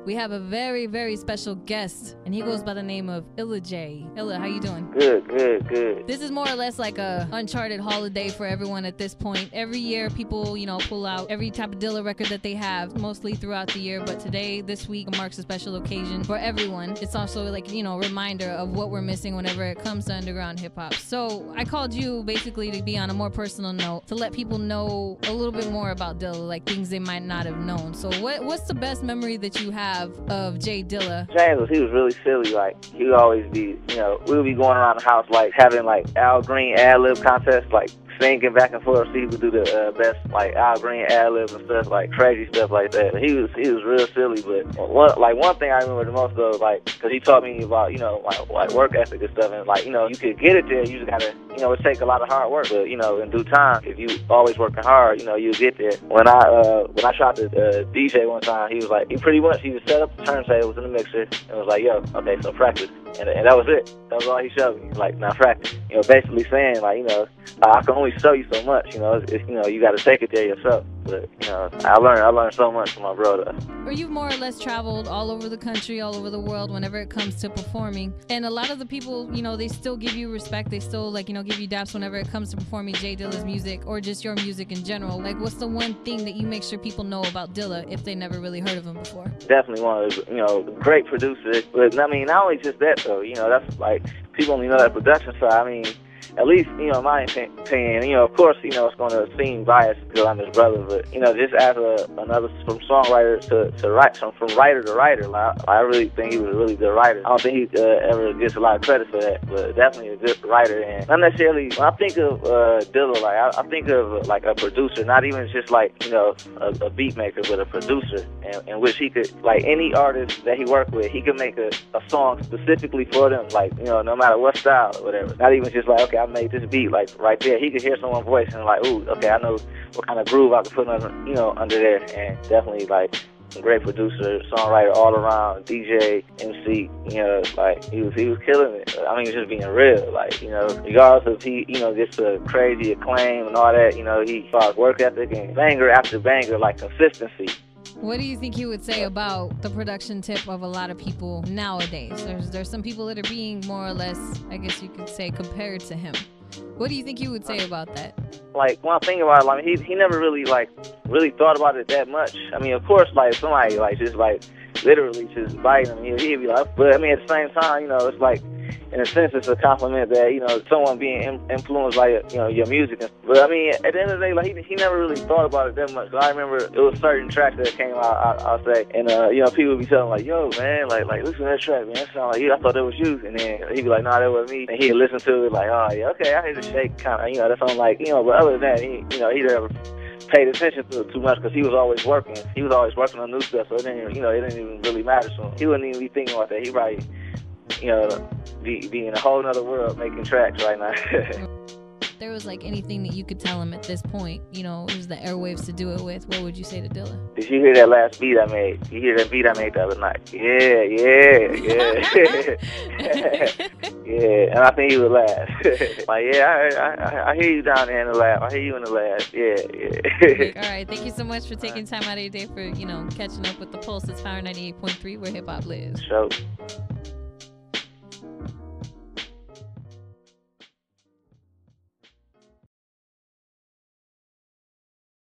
We have a very, very special guest, and he goes by the name of Illa J. Illa, how you doing? Good, good, good. This is more or less like a uncharted holiday for everyone at this point. Every year, people, pull out every type of Dilla record that they have, mostly throughout the year. But today, this week, marks a special occasion for everyone. It's also like, a reminder of what we're missing whenever it comes to underground hip-hop. So I called you basically to be on a more personal note, to let people know a little bit more about Dilla, like things they might not have known. So what's the best memory that you have of J Dilla? James, he was really silly. Like, he would always be, we would be going around the house, like, having, like, Al Green ad-lib contests, like, singing back and forth. So he would do the best, like, Al Green ad-libs and stuff, like, crazy stuff like that. He was real silly, but one thing I remember the most, though, like, because he taught me about, like work ethic and stuff, and, like, you could get it there, you just gotta, it takes a lot of hard work, but, in due time, if you always working hard, you'll get there. When I shot the DJ one time, he was like, he was set up the turntables in the mixer, and was like, yo, okay, so practice. And that was it. That was all he showed me. Like, now practice. Basically saying, like, I can only show you so much. You got to take it there yourself. But, I learned so much from my brother. Or you've more or less traveled all over the country, all over the world whenever it comes to performing. And a lot of the people, they still give you respect. They still, give you daps whenever it comes to performing J Dilla's music or just your music in general. Like, what's the one thing that you make sure people know about Dilla if they never really heard of him before? Definitely one of those, great producers. But, I mean, not only just that, though. That's like, people only know that production side. I mean, at least, in my opinion, of course, it's going to seem biased because I'm his brother, but, just as another, from songwriter to write, from writer to writer, like, I really think he was a really good writer. I don't think he ever gets a lot of credit for that, but definitely a good writer. And not necessarily, when I think of Dilla, like, I think of, like, a producer, not even just, like, a beat maker, but a producer, in which he could, like, any artist that he worked with, he could make a song specifically for them, like, no matter what style or whatever. Not even just like, okay, I made this beat, like, right there. He could hear someone's voice and, like, ooh, okay, I know what kind of groove I could put under, under there. And definitely, like, a great producer, songwriter all around, DJ, MC, like, he was killing it. I mean, he was just being real, like, regardless if he, gets a crazy acclaim and all that, he fought work ethic and banger after banger, like, consistency. What do you think you would say about the production tip of a lot of people nowadays? There's some people that are being more or less, I guess you could say, compared to him. What do you think you would say about that? Like, when I think about it, I mean, he never really thought about it that much. I mean, of course, like, somebody, like, just, like, literally just biting him, he'd be like, but, I mean, at the same time, it's like, in a sense, it's a compliment that, someone being influenced by, your music. But, I mean, at the end of the day, like, he never really thought about it that much. So I remember it was certain tracks that came out, I'll say, and, people would be telling, like, yo, man, like, listen to that track, man. That sound like you. I thought that was you. And then he'd be like, nah, that was me. And he'd listen to it, like, oh, yeah, okay, I hear the shake, kind of, that sounds like, but other than that, he never paid attention to it too much because he was always working. He was always working on new stuff, so it didn't even really matter to him. He wouldn't even be thinking about that. He probably, be in a whole nother world making tracks right now. If there was, like, anything that you could tell him at this point, use the airwaves to do it with, what would you say to Dilla? Did you hear that last beat I made? You hear that beat I made the other night? Yeah. Yeah, and I think he would laugh. Like, yeah, I hear you down there in the lab. I hear you in the lab. Yeah. All right, thank you so much for taking time out of your day for, catching up with The Pulse. It's Power 98.3, where hip-hop lives. Sure.